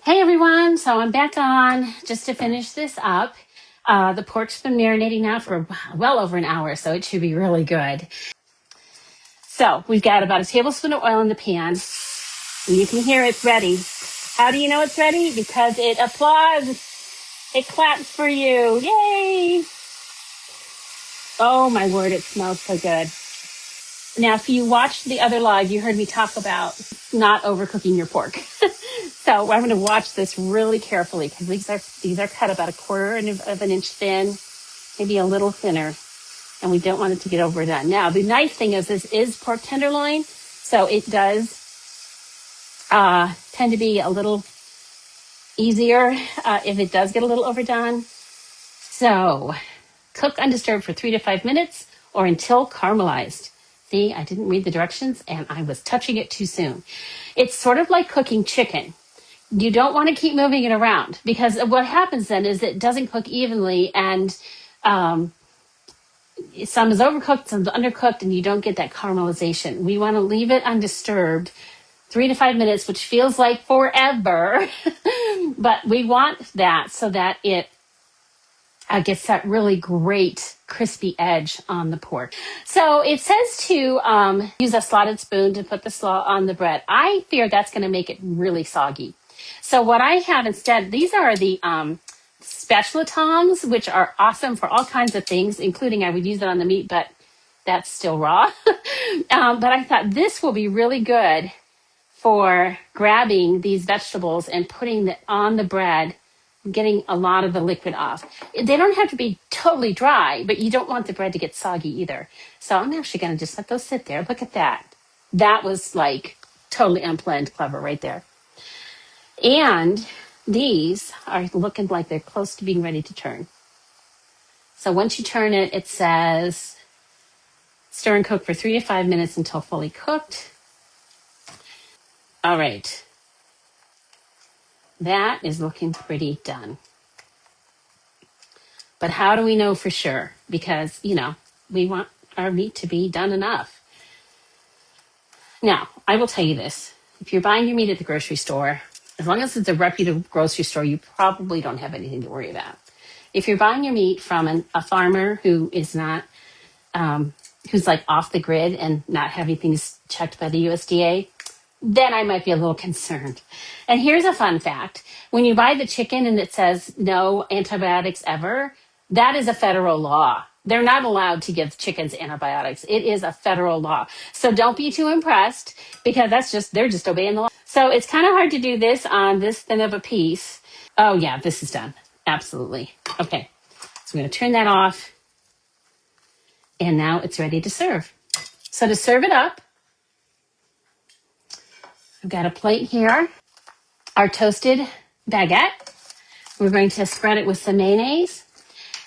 Hey everyone, so I'm back on just to finish this up. The pork's been marinating now for well over an hour, so it should be really good. So we've got about a tablespoon of oil in the pan, and you can hear it's ready. How do you know it's ready? Because it applauds, it claps for you. Yay! Oh my word, it smells so good. Now, if you watched the other live, you heard me talk about not overcooking your pork. So I'm going to watch this really carefully because these are cut about a quarter of an inch thin, maybe a little thinner, and we don't want it to get overdone. Now, the nice thing is this is pork tenderloin, so it does tend to be a little easier if it does get a little overdone. So cook undisturbed for 3 to 5 minutes or until caramelized. See, I didn't read the directions and I was touching it too soon. It's sort of like cooking chicken. You don't want to keep moving it around because what happens then is it doesn't cook evenly and some is overcooked, some is undercooked, and you don't get that caramelization. We want to leave it undisturbed 3 to 5 minutes, which feels like forever, but we want that so that it gets that really great crispy edge on the pork. So it says to use a slotted spoon to put the slaw on the bread. I fear that's going to make it really soggy. So what I have instead, these are the spatula tongs, which are awesome for all kinds of things, including I would use it on the meat, but that's still raw. But I thought this will be really good for grabbing these vegetables and putting it on the bread, getting a lot of the liquid off. They don't have to be totally dry, but you don't want the bread to get soggy either. So I'm actually going to just let those sit there. Look at that. That was like totally unplanned clever right there. And these are looking like they're close to being ready to turn. So once you turn it, it says stir and cook for 3 to 5 minutes until fully cooked. All right. That is looking pretty done. But how do we know for sure? Because, we want our meat to be done enough. Now, I will tell you this. If you're buying your meat at the grocery store, as long as it's a reputable grocery store, you probably don't have anything to worry about. If you're buying your meat from a farmer who is not, who's like off the grid and not having things checked by the USDA, then I might be a little concerned. And here's a fun fact. When you buy the chicken and it says no antibiotics ever, that is a federal law. They're not allowed to give chickens antibiotics. It is a federal law. So don't be too impressed because they're just obeying the law. So it's kind of hard to do this on this thin of a piece. Oh yeah, this is done. Absolutely. Okay. So I'm going to turn that off. And now it's ready to serve. So to serve it up, I've got a plate here, our toasted baguette. We're going to spread it with some mayonnaise.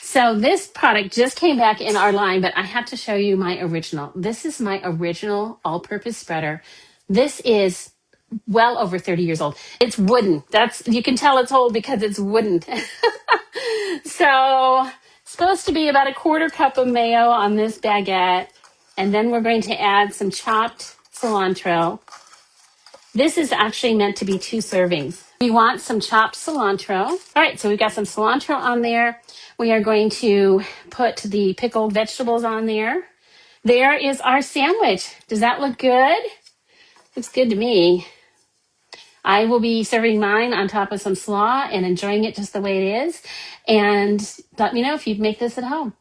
So this product just came back in our line, but I have to show you my original. This is my original all-purpose spreader. This is well over 30 years old. It's wooden. You can tell it's old because it's wooden. So it's supposed to be about a quarter cup of mayo on this baguette. And then we're going to add some chopped cilantro. This is actually meant to be 2 servings. We want some chopped cilantro. All right, so we've got some cilantro on there. We are going to put the pickled vegetables on there. There is our sandwich. Does that look good? Looks good to me. I will be serving mine on top of some slaw and enjoying it just the way it is. And let me know if you'd make this at home.